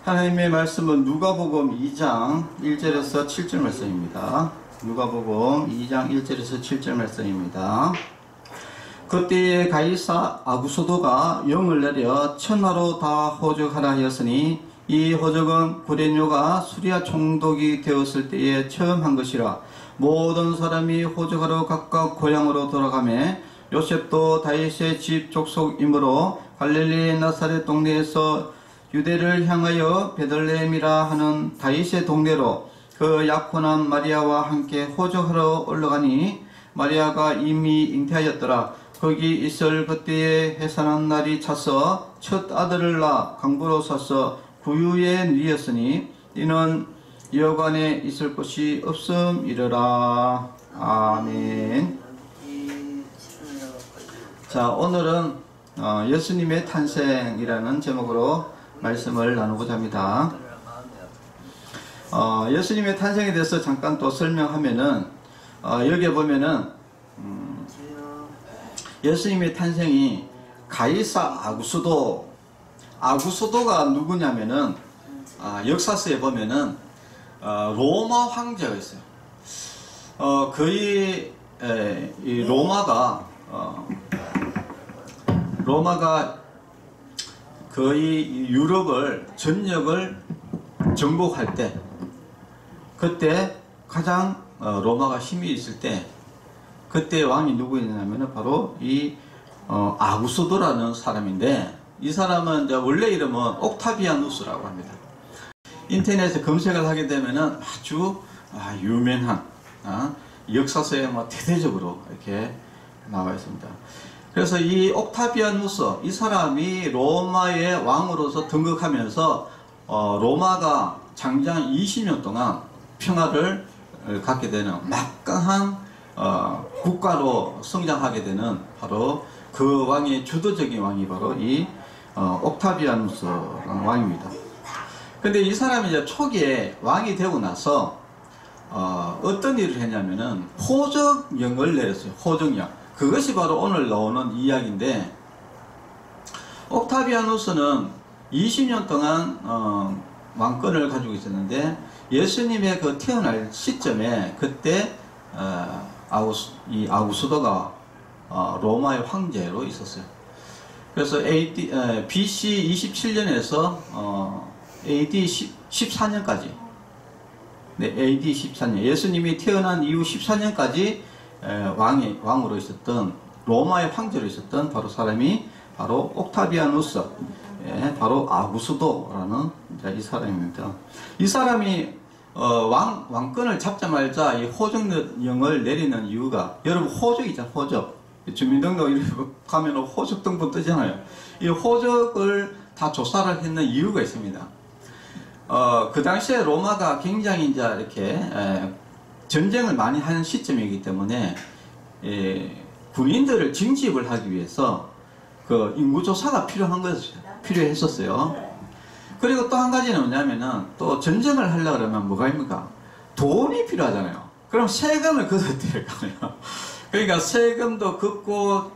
하나님의 말씀은 누가복음 2장 1절에서 7절 말씀입니다. 누가복음 2장 1절에서 7절 말씀입니다. 그때에 가이사 아구소도가 영을 내려 천하로 다 호적하라 하였으니 이 호적은 구레뇨가 수리아 총독이 되었을 때에 처음 한 것이라. 모든 사람이 호적하러 각각 고향으로 돌아가매 요셉도 다윗의 집 족속이므로 갈릴리 나사렛 동네에서 유대를 향하여 베들레헴이라 하는 다윗의 동네로 그 약혼한 마리아와 함께 호적하러 올라가니 마리아가 이미 잉태하였더라. 거기 있을 그때에 해산한 날이 차서 첫 아들을 낳아 강부로 사서 구유에 누이었으니 이는 여관에 있을 곳이 없음이러라. 아멘. 자, 오늘은 예수님의 탄생이라는 제목으로 말씀을 나누고자 합니다. 예수님의 탄생에 대해서 잠깐 또 설명하면은 여기에 보면은 예수님의 탄생이 가이사 아구소도가 누구냐면은 역사서에 보면은 로마 황제가 있어요. 거의 이 로마가 거의 유럽을 전역을 정복할 때, 그때 가장 로마가 힘이 있을 때, 그때 왕이 누구였냐면은 바로 이 아구소도라는 사람인데, 이 사람은 이제 원래 이름은 옥타비아누스라고 합니다. 인터넷에 검색을 하게 되면은 아주 유명한 역사서에 대대적으로 이렇게 나와 있습니다. 그래서 이 옥타비아누스, 이 사람이 로마의 왕으로서 등극하면서 로마가 장장 20년 동안 평화를 갖게 되는 막강한 국가로 성장하게 되는 바로 그 왕의 주도적인 왕이 바로 이 옥타비아누스라는 왕입니다. 근데 이 사람이 이제 초기에 왕이 되고 나서 어떤 일을 했냐면은 호적령을 내렸어요. 호적령. 그것이 바로 오늘 나오는 이야기인데, 옥타비아누스는 20년 동안 왕권을 가지고 있었는데, 예수님의 그 태어날 시점에 그때 이 아구소도가 로마의 황제로 있었어요. 그래서 BC 27년에서 AD 14년까지, AD 14년, 예수님이 태어난 이후 14년까지 왕으로 있었던, 로마의 황제로 있었던 바로 사람이 바로 옥타비아누스, 바로 아구소도라는 이 사람입니다. 이 사람이 왕권을 잡자마자 이 호적령을 내리는 이유가, 여러분 호적 있잖아요. 호적, 주민등록 이렇게 가면 호적 등본 뜨잖아요. 이 호적을 다 조사를 했는 이유가 있습니다. 그 당시에 로마가 굉장히 이제 이렇게 전쟁을 많이 하는 시점이기 때문에 군인들을 징집을 하기 위해서 그 인구조사가 필요했었어요. 그리고 또 한 가지는 뭐냐면은, 또 전쟁을 하려고 그러면 뭐가 입니까? 돈이 필요하잖아요. 그럼 세금을 걷어야 될까요? 그러니까 세금도 걷고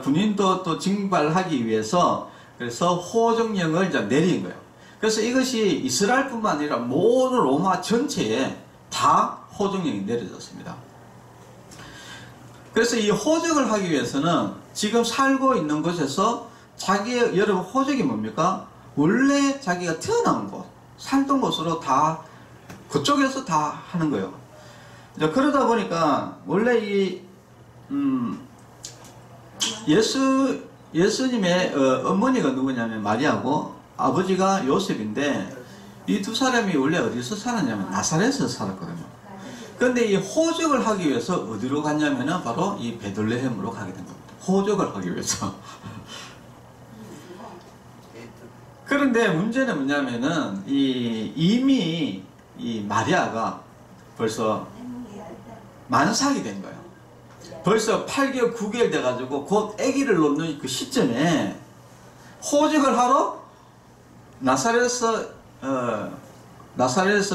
군인도 또 징발하기 위해서, 그래서 호적령을 이제 내린 거예요. 그래서 이것이 이스라엘뿐만 아니라 모든 로마 전체에 다 호적령이 내려졌습니다. 그래서 이 호적을 하기 위해서는 지금 살고 있는 곳에서 여러분 호적이 뭡니까? 원래 자기가 태어난 곳, 살던 곳으로 다 그쪽에서 다 하는 거예요. 그러다 보니까 원래 이 예수님의 어머니가 누구냐면 마리아고 아버지가 요셉인데, 이 두 사람이 원래 어디서 살았냐면 나사렛에서 살았거든요. 그런데 이 호적을 하기 위해서 어디로 갔냐면은 바로 이 베들레헴으로 가게 된 겁니다. 호적을 하기 위해서. 그런데 문제는 뭐냐면은 이미 이 마리아가 벌써 만삭이 된 거예요. 벌써 8개월 9개월 돼가지고 곧 아기를 놓는 그 시점에 호적을 하러 나사렛에서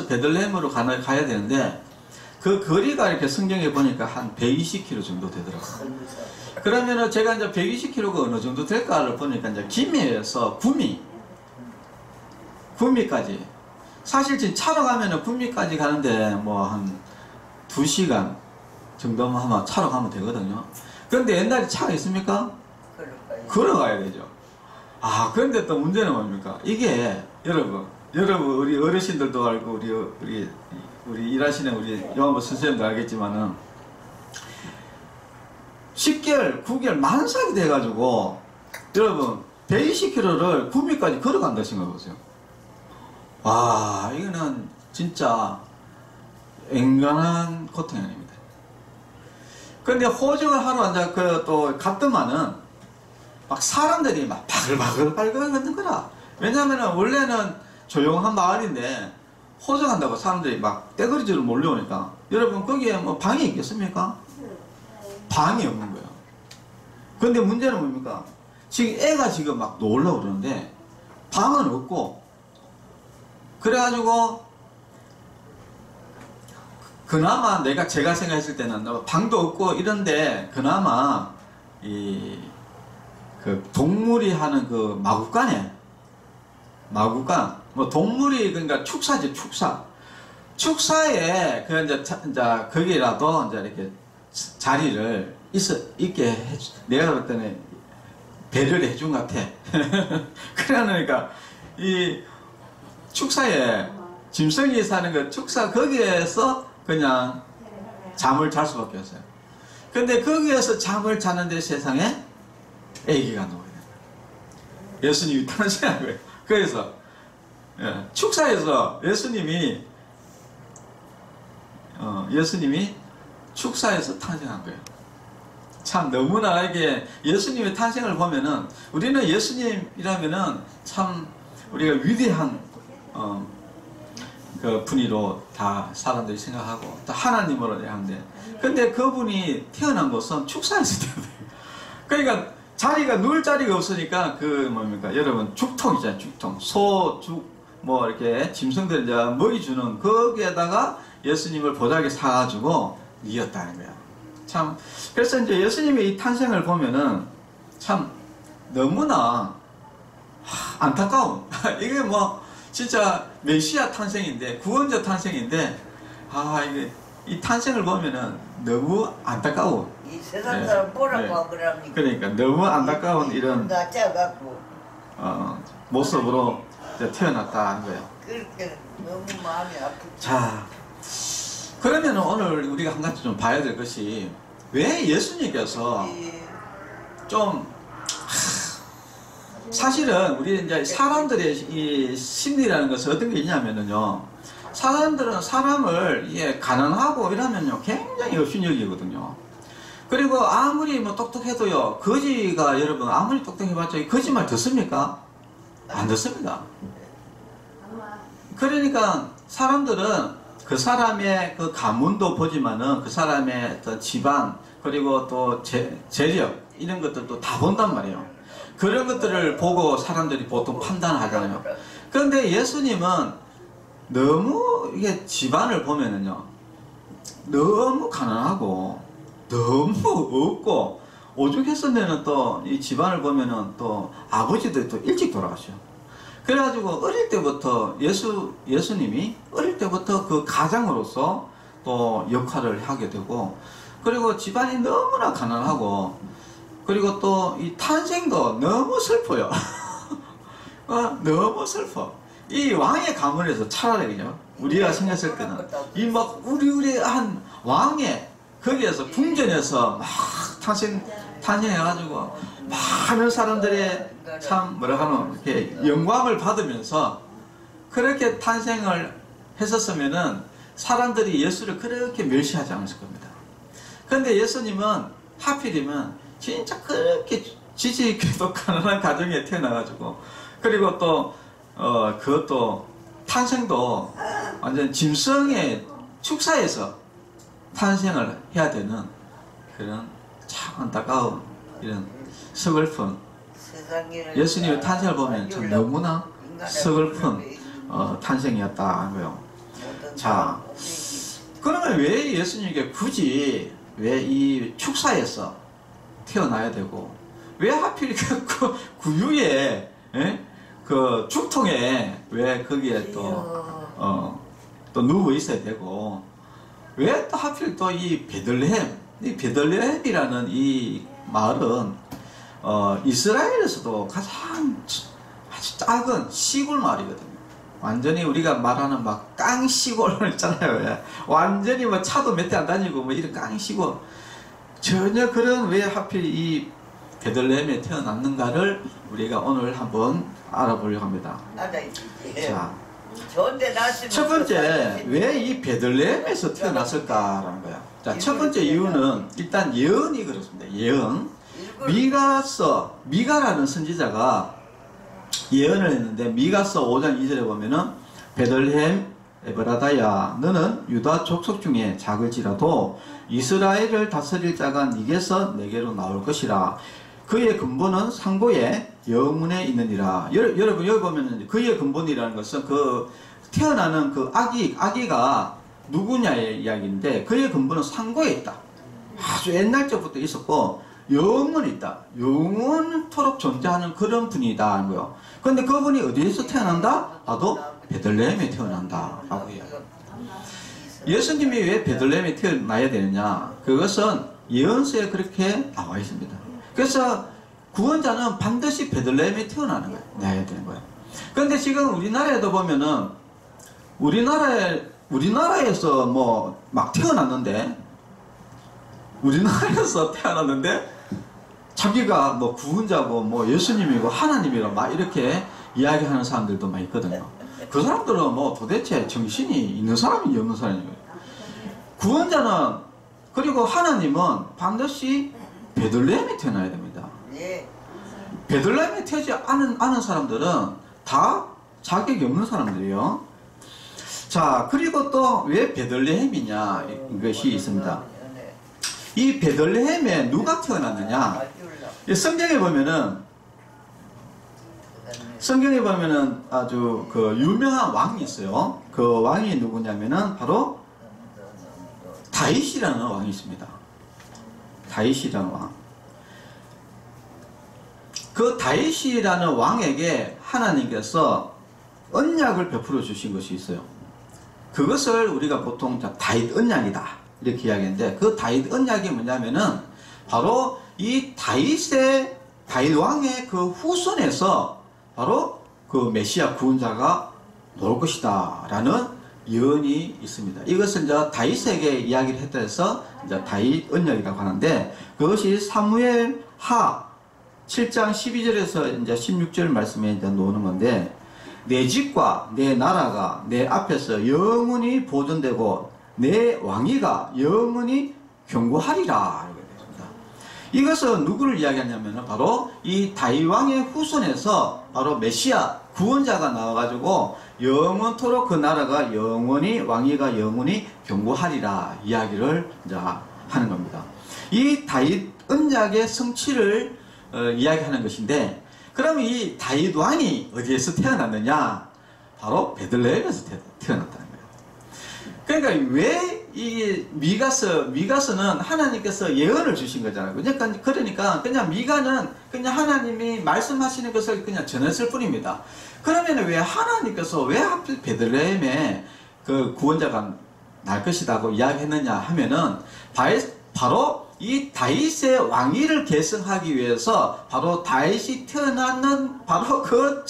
베들레헴으로 가야 되는데, 그 거리가 이렇게 성경에 보니까 한 120km 정도 되더라고요. 그러면은 제가 이제 120km가 어느 정도 될까를 보니까 이제 김해에서 구미, 구미까지. 사실 지금 차로 가면은 구미까지 가는데 뭐 한 2시간 정도만 하면 차로 가면 되거든요. 그런데 옛날에 차가 있습니까? 걸어가야 되죠. 아, 그런데 또 문제는 뭡니까? 이게 여러분 우리 어르신들도 알고 우리 일하시는 우리 요한부 선생님도 알겠지만은 10개월, 9개월 만삭이 돼가지고 여러분 120km를 구미까지 걸어간다 생각해보세요. 와, 이거는 진짜 앵간한 고통이 아닙니다. 근데 호적을 하러 앉아 또 갔더만은 막 사람들이 막 바글바글 걷는 거라. 왜냐면은 원래는 조용한 마을인데 호적한다고 사람들이 막 떼거리지로 몰려오니까 여러분 거기에 뭐 방이 있겠습니까? 방이 없는 거예요. 근데 문제는 뭡니까? 지금 애가 지금 막 놀려고 그러는데 방은 없고, 그래가지고 그나마 제가 생각했을 때는 방도 없고 이런데 그나마 그 동물이 하는 그 마구간 뭐 동물이 그러니까 축사지, 축사에 그 이제 거기라도 이제 이렇게 자리를 있게 내가 볼 때는 배려를 해준 것 같아. 그러니까 이 축사에 짐승이 사는 그 축사 거기에서 그냥 잠을 잘 수밖에 없어요. 근데 거기에서 잠을 자는데 세상에 아기가 나와요. 예수님이 탄생한 거예요. 그래서 축사에서 예수님이 축사에서 탄생한 거예요. 참 너무나 이게 예수님의 탄생을 보면은 우리는 예수님이라면은 참 우리가 위대한 그 분이로 다 사람들이 생각하고 또 하나님으로 대하는데, 근데 그분이 태어난 곳은 축사에서 태어나요. 그러니까 자리가 누울 자리가 없으니까 그 뭡니까 여러분 죽통이잖아요. 죽통, 소, 죽 뭐 이렇게 짐승들 이제 먹이 주는 거기에다가 예수님을 보자기에 사가지고 이었다는 거야. 참 그래서 이제 예수님의 이 탄생을 보면은 참 너무나 안타까운 이게 뭐 진짜 메시아 탄생인데, 구원자 탄생인데, 이게 이 탄생을 보면은 너무 안타까운, 이 세상 사람 보라고 그럽니까? 그러니까 너무 안타까운 이런 모습으로 태어났다는 거예요. 그렇게 너무 마음이 아프죠. 자, 그러면 오늘 우리가 한 가지 좀 봐야 될 것이, 왜 예수님께서 좀 사실은 우리 이제 사람들의 이 심리라는 것은 어떤 게 있냐면요, 사람들은 사람을 가난하고 이러면요 굉장히 업신여기거든요. 그리고 아무리 뭐 똑똑해도요, 거지가 여러분 아무리 똑똑해봤자 거짓말 듣습니까? 안 듣습니다. 그러니까 사람들은 그 사람의 그 가문도 보지만은 그 사람의 어떤 집안, 그리고 또 재력 이런 것들도 다 본단 말이에요. 그런 것들을 보고 사람들이 보통 판단하잖아요. 그런데 예수님은 너무 이게 집안을 보면은요, 너무 가난하고 너무 없고 오죽했었는데는 또 이 집안을 보면은 또 아버지도 또 일찍 돌아가셔요. 그래가지고 어릴 때부터 예수님이 어릴 때부터 그 가장으로서 또 역할을 하게 되고, 그리고 집안이 너무나 가난하고, 그리고 또 이 탄생도 너무 슬퍼요. 너무 슬퍼. 이 왕의 가문에서 차라리 그냥 우리가 생각했을 때는 이 막 우리한 왕의 거기에서 궁전에서 막 탄생해가지고 많은 사람들의 참 뭐라 하노 이렇게 영광을 받으면서 그렇게 탄생을 했었으면은 사람들이 예수를 그렇게 멸시하지 않았을 겁니다. 그런데 예수님은 하필이면 진짜 그렇게 지지있게도 가난한 가정에 태어나가지고, 그리고 또 그것도 탄생도 완전 짐승의 축사에서 탄생을 해야 되는 그런 참 안타까운 이런 서글픈, 예수님의 탄생을 보면 참 너무나 서글픈 탄생이었다 하는 거예요. 자, 그러면 왜 예수님께 굳이 왜 이 축사에서 태어나야 되고, 왜 하필 그 구유에 그 죽통에 왜 거기에 또 누워 있어야 되고, 왜 또 하필 또 이 베들레헴, 이 베들레헴이라는 이 마을은 이스라엘에서도 가장 아주 작은 시골 마을이거든요. 완전히 우리가 말하는 막 깡 시골 있잖아요. 왜? 완전히 뭐 차도 몇 대 안 다니고 뭐 이런 깡 시골. 전혀 그런 왜 하필 이 베들레헴에 태어났는가를 우리가 오늘 한번 알아보려고 합니다. 자, 첫 번째, 왜 이 베들레헴에서 태어났을까라는 거야. 자, 첫 번째 이유는 일단 예언이 그렇습니다. 예언. 미가라는 선지자가 예언을 했는데, 미가서 5장 2절에 보면은 베들레헴 에브라다야, 너는 유다 족속 중에 작을지라도 이스라엘을 다스릴 자가 네게서 내게로 나올 것이라. 그의 근본은 상고의 영문에 있느니라. 여러분 여기 보면은 그의 근본이라는 것은 그 태어나는 그 아기가 누구냐의 이야기인데, 그의 근본은 상고에 있다. 아주 옛날 적부터 있었고 영원히 있다. 영원토록 존재하는 그런 분이다 하는 거예요. 그런데 그분이 어디에서 태어난다? 봐도 베들레헴에 태어난다 라고 해요. 예수님이 왜 베들레헴에 태어나야 되느냐? 그것은 예언서에 그렇게 나와 있습니다. 그래서 구원자는 반드시 베들레헴에 태어나는 거예요. 나야 되는 거예요. 그런데 지금 우리나라에도 보면은 우리나라에서 뭐 막 태어났는데, 우리나라에서 태어났는데 자기가 뭐 구원자고 뭐 예수님이고 하나님이고 막 이렇게 이야기하는 사람들도 많이 있거든요. 그 사람들은 뭐 도대체 정신이 있는 사람인지 없는 사람인지. 구원자는, 그리고 하나님은 반드시 베들레헴에 태어나야 됩니다. 베들레헴에 태어나지 않은 사람들은 다 자격이 없는 사람들이에요. 자, 그리고 또 왜 베들레헴이냐 이것이 있습니다. 이 베들레헴에 누가 태어났느냐? 성경에 보면은 아주 그 유명한 왕이 있어요. 그 왕이 누구냐면은 바로 다윗이라는 왕이 있습니다. 다윗이라는 왕. 그 다윗이라는 왕에게 하나님께서 언약을 베풀어 주신 것이 있어요. 그것을 우리가 보통 다윗 언약이다 이렇게 이야기하는데, 그 다윗 언약이 뭐냐면은 바로 이 다윗 왕의 그 후손에서 바로 그 메시아 구원자가 나올 것이다 라는 예언이 있습니다. 이것은 이제 다윗에게 이야기를 했다 해서 이제 다윗 언약이라고 하는데, 그것이 사무엘 하 7장 12절에서 이제 16절 말씀에 이제 나오는 건데, 내 집과 내 나라가 내 앞에서 영원히 보존되고 내 왕위가 영원히 견고하리라. 이것은 누구를 이야기하냐면 바로 이 다윗 왕의 후손에서 바로 메시아 구원자가 나와가지고 영원토록 그 나라가 영원히 왕위가 영원히 견고하리라 이야기를 이제 하는 겁니다. 이 다윗 언약의 성취를 이야기하는 것인데, 그럼 이 다윗 왕이 어디에서 태어났느냐? 바로 베들레헴에서 태어났다는 거예요. 그러니까 왜 이 미가서는 하나님께서 예언을 주신 거잖아요. 그러니까 그냥 미가는 그냥 하나님이 말씀하시는 것을 그냥 전했을 뿐입니다. 그러면 왜 하나님께서 왜 하필 베들레헴에 그 구원자가 날 것이라고 이야기했느냐 하면은 바로 이 다윗의 왕위를 계승하기 위해서 바로 다윗이 태어나는 바로 그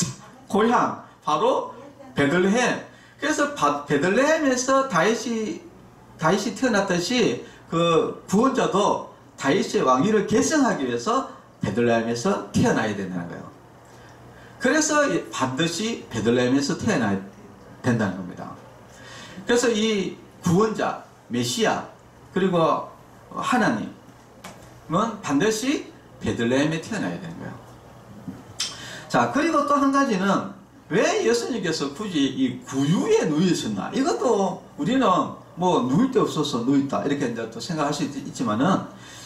고향, 바로 베들레헴. 그래서 베들레헴에서 다윗이 태어났듯이 그 구원자도 다윗의 왕위를 계승하기 위해서 베들레헴에서 태어나야 된다는 거예요. 그래서 반드시 베들레헴에서 태어나야 된다는 겁니다. 그래서 이 구원자, 메시아, 그리고 하나님은 반드시 베들레헴에 태어나야 되는 거예요. 자, 그리고 또 한 가지는 왜 예수님께서 굳이 이 구유에 누이셨나? 이것도 우리는 뭐 누울 데 없어서 누있다 이렇게 이제 또 생각할 수 있지만은,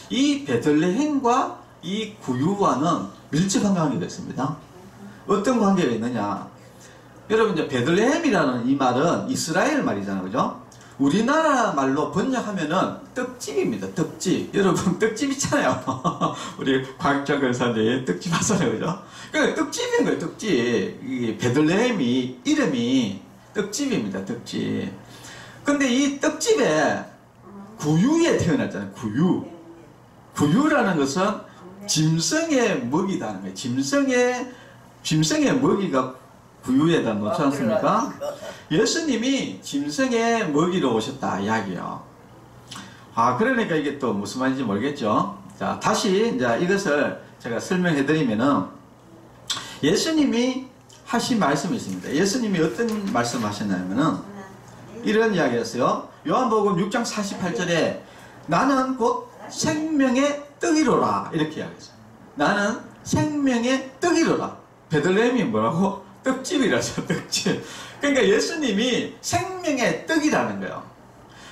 이 베들레헴과 이 구유와는 밀접한 관계가 있습니다. 어떤 관계가 있느냐? 여러분, 이제 베들레헴이라는 이 말은 이스라엘 말이잖아요, 그죠? 우리나라 말로 번역하면은 떡집입니다. 떡집. 여러분 떡집 있잖아요. 우리 과학자 권사님 떡집 하잖아요, 그죠? 그 떡집인 거예요, 떡집. 이 베들레헴이 이름이 떡집입니다, 떡집. 근데 이 떡집에 구유에 태어났잖아요, 구유. 구유라는 것은 짐승의 먹이다는 거예요. 짐승의 먹이가 구유에다 놓지 않습니까? 예수님이 짐승의 먹이로 오셨다 이야기요. 그러니까 이게 또 무슨 말인지 모르겠죠. 자, 다시 이제 이것을 제가 설명해 드리면은 예수님이 하신 말씀이 있습니다. 예수님이 어떤 말씀 하셨냐면은 이런 이야기였어요. 요한복음 6장 48절에 나는 곧 생명의 떡이로라 이렇게 이야기했어요. 나는 생명의 떡이로라. 베들레헴이 뭐라고? 떡집이라죠, 떡집. 그러니까 예수님이 생명의 떡이라는 거예요.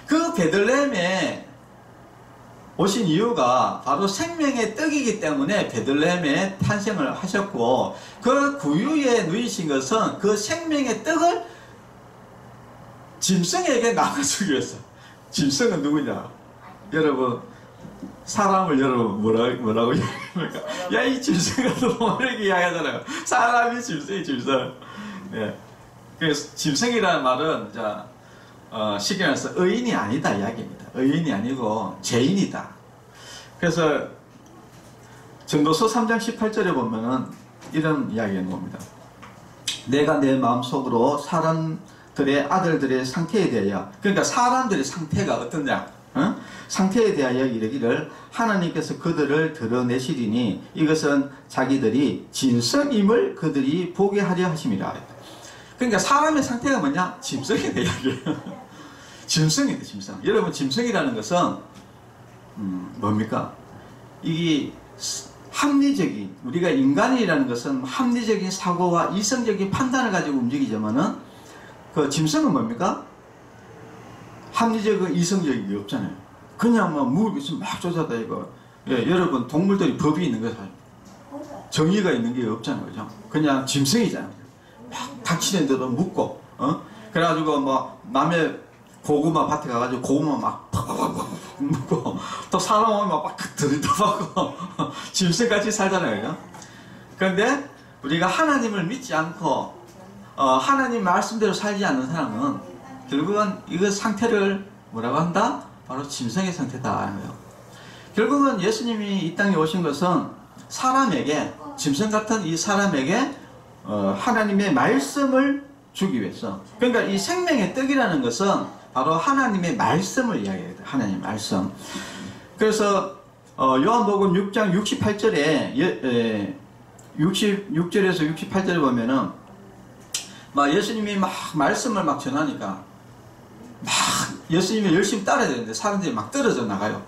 그 베들레헴에 오신 이유가 바로 생명의 떡이기 때문에 베들레헴에 탄생을 하셨고, 그 구유에 누이신 것은 그 생명의 떡을 짐승에게 나눠주기 위해서. 짐승은 누구냐? 여러분, 사람을 여러분 뭐라고 이야기합니까? 야, 이 짐승아, 너 이렇게 이야기하잖아요. 사람이 짐승이 짐승. 네. 그래서 짐승이라는 말은 쉽게 말해서 의인이 아니다 이야기입니다. 의인이 아니고 죄인이다. 그래서 전도서 3장 18절에 보면은 이런 이야기가 나옵니다. 내가 내 마음속으로 사람들의 아들들의 상태에 대하여, 그러니까 사람들의 상태가 어떠냐, 상태에 대하여 이르기를 하나님께서 그들을 드러내시리니 이것은 자기들이 짐승임을 그들이 보게 하려 하심이라. 그러니까 사람의 상태가 뭐냐? 짐승에 대한 이야기예요. 짐승이다, 짐승. 여러분, 짐승이라는 것은 뭡니까? 이게 합리적인, 우리가 인간이라는 것은 합리적인 사고와 이성적인 판단을 가지고 움직이지만은 그 짐승은 뭡니까? 합리적이고 이성적인 게 없잖아요. 그냥 막 물고서 막 쫓아다니고. 예, 여러분, 동물들이 법이 있는 거죠. 정의가 있는 게 없잖아요, 그죠? 그냥 짐승이잖아요. 막 닥치는 대로 묻고, 그래가지고 뭐 남의 고구마 밭에 가가지고 고구마 막 팍팍팍 묻고, 또 사람 오면 막 들이더박고 짐승같이 살잖아요, 그죠? 그런데 우리가 하나님을 믿지 않고 하나님 말씀대로 살지 않는 사람은 결국은 이거 상태를 뭐라고 한다? 바로 짐승의 상태다. 결국은 예수님이 이 땅에 오신 것은 사람에게, 짐승 같은 이 사람에게 하나님의 말씀을 주기 위해서. 그러니까 이 생명의 떡이라는 것은 바로 하나님의 말씀을 이야기해요. 하나님의 말씀. 그래서 요한복음 6장 68절에 66절에서 68절에 보면은 막 예수님이 막 말씀을 막 전하니까 막 예수님이 열심히 따라야 되는데 사람들이 막 떨어져 나가요.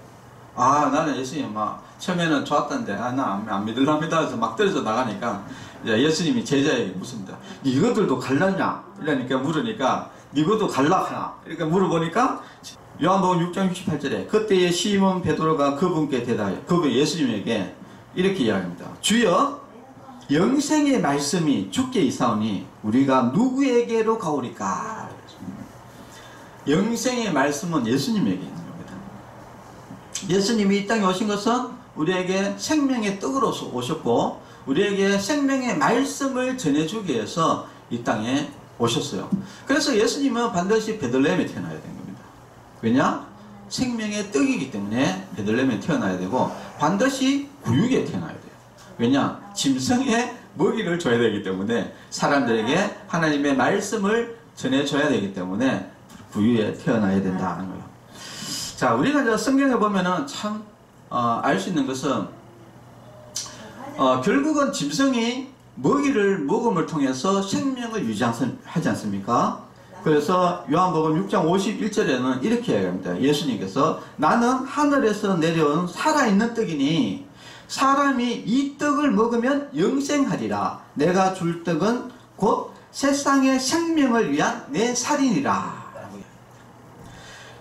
나는 예수님 막 처음에는 좋았던데 나 안 믿으랍니다 해서 막 떨어져 나가니까 예수님이 제자에게 묻습니다. 이것들도 갈랐냐? 이러니까 물으니까 이것도 갈라하나? 이렇게 물어보니까 요한복음 6장 68절에 그때에 시몬 베드로가 그분께 대답하여 그분 예수님에게 이렇게 이야기합니다. 주여, 영생의 말씀이 주께 있사오니 우리가 누구에게로 가오리까? 영생의 말씀은 예수님에게 있는 겁니다. 예수님이 이 땅에 오신 것은 우리에게 생명의 떡으로 오셨고 우리에게 생명의 말씀을 전해주기 위해서 이 땅에 오셨어요. 그래서 예수님은 반드시 베들레헴에 태어나야 된 겁니다. 왜냐? 생명의 떡이기 때문에 베들레헴에 태어나야 되고 반드시 구육에 태어나야 돼요. 왜냐? 짐승의 먹이를 줘야 되기 때문에 사람들에게 하나님의 말씀을 전해줘야 되기 때문에 구유에 태어나야 된다는 거예요. 자, 우리가 이제 성경에 보면은 참 알 수 있는 것은 결국은 짐승이 먹이를 먹음을 통해서 생명을 유지하지 않습니까? 그래서 요한복음 6장 51절에는 이렇게 이야기합니다. 예수님께서 나는 하늘에서 내려온 살아있는 떡이니 사람이 이 떡을 먹으면 영생하리라. 내가 줄 떡은 곧 세상의 생명을 위한 내 살이니라.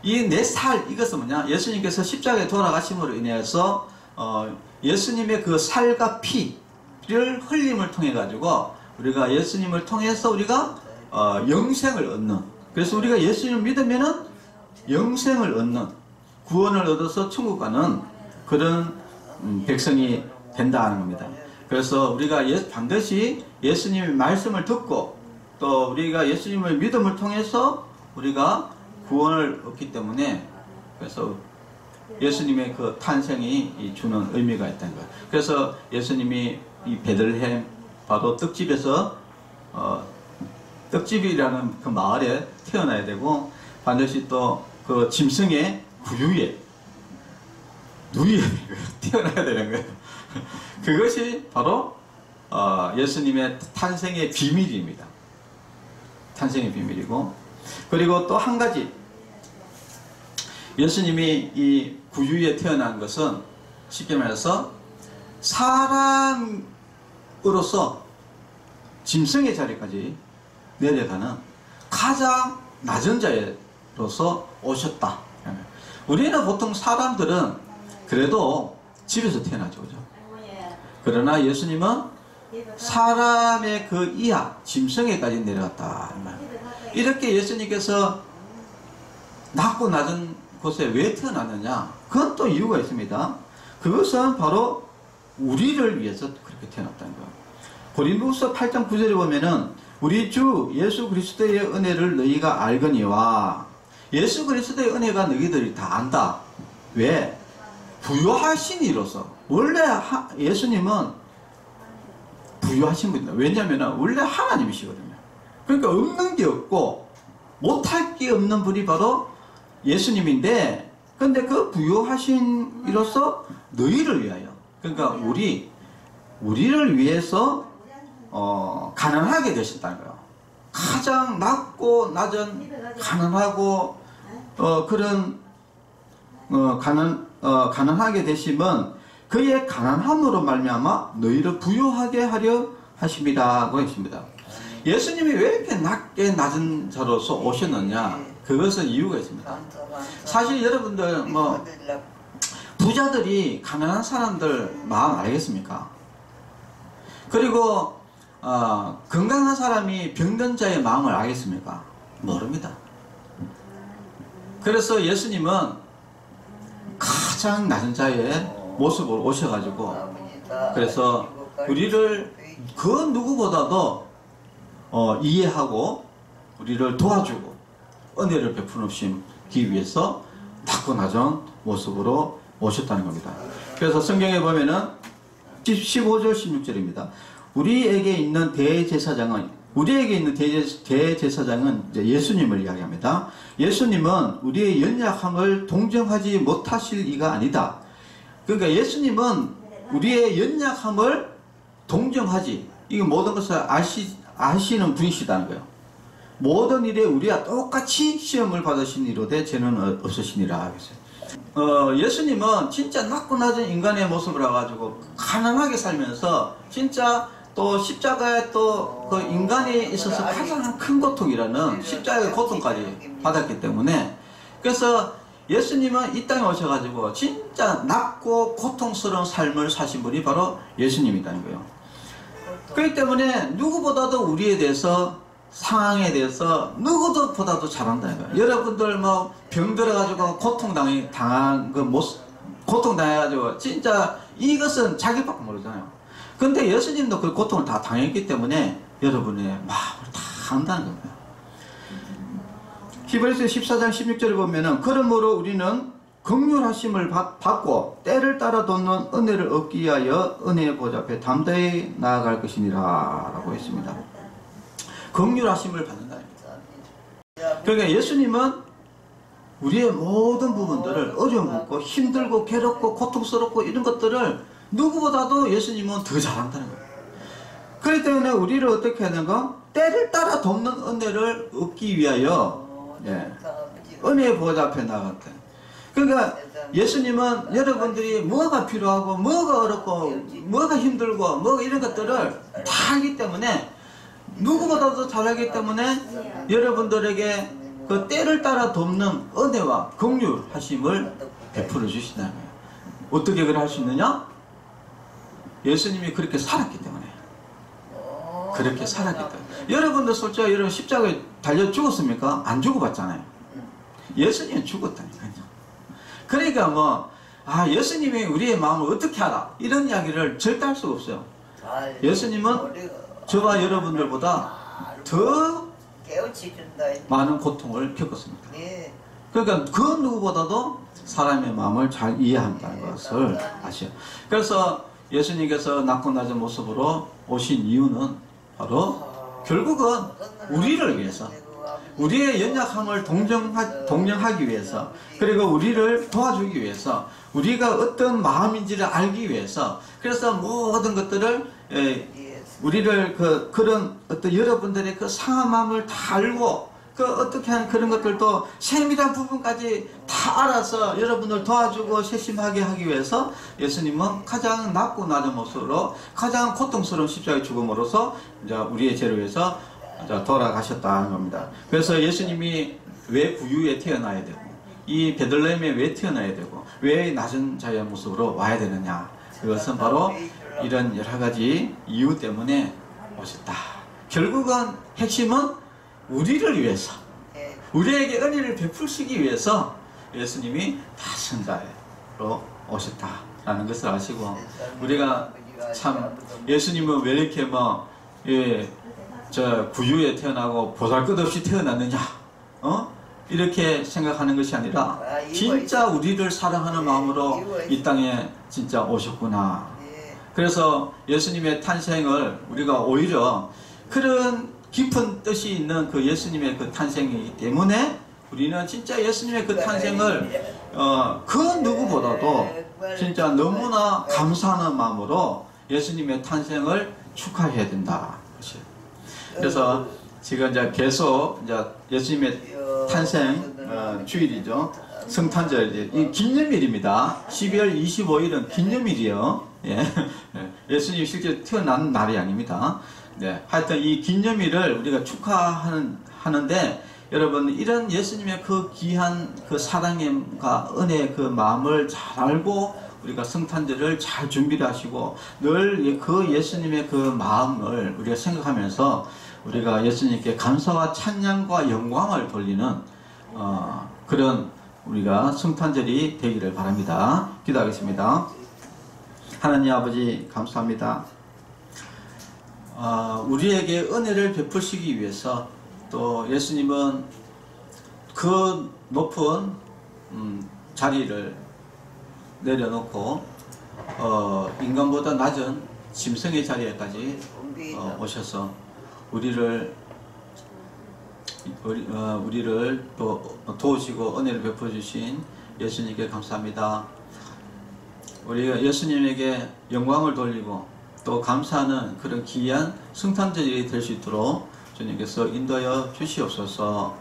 이 내 살, 이것은 뭐냐? 예수님께서 십자가에 돌아가심으로 인해서 예수님의 그 살과 피를 흘림을 통해 가지고 우리가 예수님을 통해서 우리가 영생을 얻는. 그래서 우리가 예수님을 믿으면은 영생을 얻는, 구원을 얻어서 천국 가는 그런 백성이 된다는 겁니다. 그래서 우리가 반드시 예수님의 말씀을 듣고 또 우리가 예수님의 믿음을 통해서 우리가 구원을 얻기 때문에, 그래서 예수님의 그 탄생이 주는 의미가 있다는 거예요. 그래서 예수님이 이 베들레헴 바로 떡집에서 떡집이라는 그 마을에 태어나야 되고, 반드시 또 그 짐승의 구유에 누이에 태어나야 되는 거예요. 그것이 바로 예수님의 탄생의 비밀입니다. 탄생의 비밀이고, 그리고 또 한 가지, 예수님이 이 구유에 태어난 것은 쉽게 말해서 사람으로서 짐승의 자리까지 내려가는 가장 낮은 자로서 오셨다. 우리는 보통 사람들은 그래도 집에서 태어나죠, 그죠? 그러나 예수님은 사람의 그 이하, 짐승에까지 내려갔다. 이렇게 예수님께서 낮고 낮은 곳에 왜 태어났느냐? 그건 또 이유가 있습니다. 그것은 바로 우리를 위해서 그렇게 태어났다는 거예요. 고린도후서 8장 9절에 보면은 우리 주 예수 그리스도의 은혜를 너희가 알거니와, 예수 그리스도의 은혜가 너희들이 다 안다. 왜? 부유하신 이로서. 원래 예수님은 부유하신 분이다. 왜냐하면 원래 하나님이시거든요. 그러니까 없는 게 없고 못할 게 없는 분이 바로 예수님인데, 근데 그 부유하신 이로서 너희를 위하여, 그러니까 우리를 위해서 가난하게 되셨다는 거예요. 가장 낮고 낮은 가난하고 그런 가난하게 되심은 그의 가난함으로 말미암아 너희를 부유하게 하려 하심이라고 했습니다. 예수님이 왜 이렇게 낮게 낮은 자로서 오셨느냐? 그것은 이유가 있습니다. 사실 여러분들 부자들이 가난한 사람들 마음 알겠습니까? 그리고 건강한 사람이 병든 자의 마음을 알겠습니까? 모릅니다. 그래서 예수님은 가장 낮은 자의 모습으로 오셔가지고, 그래서 우리를 그 누구보다도 이해하고 우리를 도와주고 은혜를 베푸시기 위해서 낮고 낮은 모습으로 오셨다는 겁니다. 그래서 성경에 보면은 15절 16절입니다. 우리에게 있는 대제사장은 이제 예수님을 이야기합니다. 예수님은 우리의 연약함을 동정하지 못하실 이가 아니다. 그러니까 예수님은 우리의 연약함을 동정하지, 이거 모든 것을 아시는 분이시다는 거예요. 모든 일에 우리와 똑같이 시험을 받으신 이로되 죄는 없으시니라. 예수님은 진짜 낮고 낮은 인간의 모습을 해가지고 가난하게 살면서 진짜 또 십자가에 또 그 인간에 있어서 가장 큰 고통이라는 십자가의 고통까지 받았기 때문에, 그래서 예수님은 이 땅에 오셔가지고 진짜 낮고 고통스러운 삶을 사신 분이 바로 예수님이라는 거예요. 그렇기 때문에 누구보다도 우리에 대해서, 상황에 대해서 누구보다도 잘한다는 거예요. 여러분들 병 들어가지고 고통당한 그 모습, 고통당해가지고 진짜 이것은 자기밖에 모르잖아요. 근데 예수님도 그 고통을 다 당했기 때문에 여러분의 마음을 다 안다는 겁니다. 히브리서 14장 16절에 보면은 그러므로 우리는 긍휼하심을 받고 때를 따라 돕는 은혜를 얻기 위하여 은혜의 보좌 앞에 담대히 나아갈 것이니라 라고 했습니다. 긍휼하심을 받는다. 그러니까 예수님은 우리의 모든 부분들을, 어려운 부분, 힘들고 괴롭고 고통스럽고 이런 것들을 누구보다도 예수님은 더 잘한다는 거예요. 그렇기 때문에 우리를 어떻게 하는가? 때를 따라 돕는 은혜를 얻기 위하여 은혜의 보좌 앞에 나갔다. 그러니까 예수님은 여러분들이 뭐가 필요하고 뭐가 어렵고 뭐가 힘들고 뭐 이런 것들을 다 하기 때문에, 누구보다도 잘하기 때문에 여러분들에게 그 때를 따라 돕는 은혜와 긍휼하심을 베풀어 주신다는 거예요. 어떻게 그걸 할 수 있느냐? 예수님이 그렇게 살았기 때문에. 그렇게 살았기 때문에. 여러분들 솔직히 여러분 십자가에 달려 죽었습니까? 안 죽어봤잖아요. 예수님은 죽었다니까요. 그러니까 뭐 예수님이 우리의 마음을 어떻게 알아? 이런 이야기를 절대 할 수가 없어요. 예수님은 저와 여러분들보다 더 깨우치준다. 많은 고통을 겪었습니다. 네. 그러니까 그 누구보다도 사람의 마음을 잘 이해한다는 것을 아셔요. 그래서 예수님께서 낳고 낮은 모습으로 오신 이유는 바로 결국은 우리를 위해서, 우리의 연약함을 동정하기 위해서, 그리고 우리를 도와주기 위해서, 우리가 어떤 마음인지를 알기 위해서, 그래서 모든 것들을 우리를 그런 어떤 여러분들의 그 상한 마음을 다 알고 어떻게 하는 그런 것들도 세밀한 부분까지 다 알아서 여러분을 도와주고 세심하게 하기 위해서 예수님은 가장 낮고 낮은 모습으로 가장 고통스러운 십자가의 죽음으로써 이제 우리의 죄를 위해서 이제 돌아가셨다는 겁니다. 그래서 예수님이 왜 구유에 태어나야 되고 이 베들레헴에 왜 태어나야 되고 왜 낮은 자의 모습으로 와야 되느냐, 그것은 바로 이런 여러 가지 이유 때문에 오셨다. 결국은 핵심은 우리를 위해서, 우리에게 은혜를 베푸시기 위해서 예수님이 낮은 자로 오셨다라는 것을 아시고, 우리가 참 예수님은 왜 이렇게 저 구유에 태어나고 보잘것없이 태어났느냐, 이렇게 생각하는 것이 아니라 진짜 우리를 사랑하는 마음으로 이 땅에 진짜 오셨구나. 그래서 예수님의 탄생을 우리가 오히려 그런 깊은 뜻이 있는 그 예수님의 그 탄생이기 때문에 우리는 진짜 예수님의 그 탄생을 그 누구보다도 진짜 너무나 감사하는 마음으로 예수님의 탄생을 축하해야 된다. 그래서 지금 이제 계속 이제 예수님의 탄생 주일이죠. 성탄절, 이 기념일입니다. 12월 25일은 기념일이요. 예수님이 실제 태어난 날이 아닙니다. 네, 하여튼 이 기념일을 우리가 축하하는데, 여러분 이런 예수님의 그 귀한 그 사랑과 은혜의 그 마음을 잘 알고 우리가 성탄절을 잘 준비를 하시고 늘 그 예수님의 그 마음을 우리가 생각하면서 우리가 예수님께 감사와 찬양과 영광을 돌리는 그런 우리가 성탄절이 되기를 바랍니다. 기도하겠습니다. 하나님 아버지 감사합니다. 우리에게 은혜를 베푸시기 위해서 또 예수님은 그 높은 자리를 내려놓고 인간보다 낮은 짐승의 자리에까지 오셔서 우리를 또 도우시고 은혜를 베풀어주신 예수님께 감사합니다. 우리가 예수님에게 영광을 돌리고 또 감사하는 그런 귀한 성탄절이 될 수 있도록 주님께서 인도하여 주시옵소서.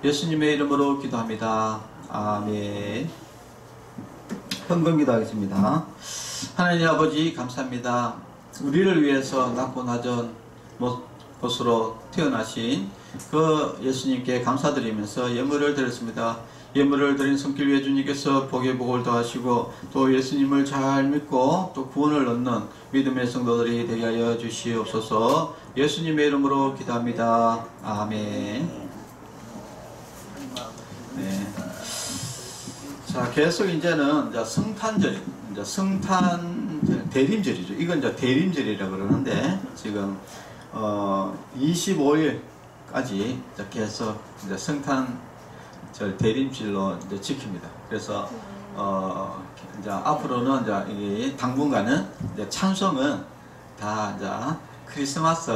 예수님의 이름으로 기도합니다. 아멘. 헌금 기도하겠습니다. 하나님 아버지 감사합니다. 우리를 위해서 낮고 낮은 곳으로 태어나신 그 예수님께 감사드리면서 예물을 드렸습니다. 예물을 드린 손길 위에 주님께서 복의 복을 더하시고 또 예수님을 잘 믿고 또 구원을 얻는 믿음의 성도들이 되게 하여 주시옵소서. 예수님의 이름으로 기도합니다. 아멘. 네. 자, 계속 이제는 성탄절, 대림절이죠. 이건 이제 대림절이라고 그러는데 지금 25일까지 계속 이제 성탄절 대림절로 이제 지킵니다. 그래서 이제 앞으로는 이제 당분간은 이제 찬송은 다 이제 크리스마스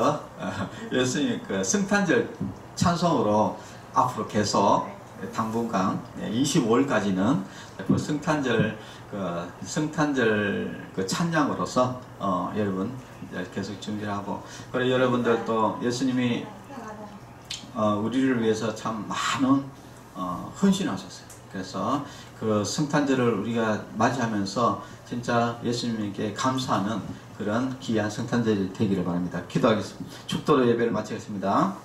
예수님 그 성탄절 찬송으로 앞으로 계속 당분간 25일까지는 그 성탄절 그 찬양으로서 여러분 계속 준비를 하고, 그리고 여러분들도 예수님이 우리를 위해서 참 많은 헌신하셨어요. 그래서 그 성탄절을 우리가 맞이하면서 진짜 예수님께 감사하는 그런 귀한 성탄절이 되기를 바랍니다. 기도하겠습니다. 축도로 예배를 마치겠습니다.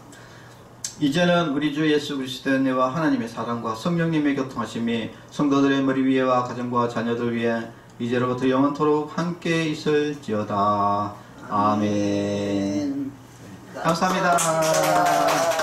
이제는 우리 주 예수 그리스도의 은혜와 하나님의 사랑과 성령님의 교통하심이 성도들의 머리 위에와 가정과 자녀들 위에 이제로부터 영원토록 함께 있을지어다. 아멘. 감사합니다.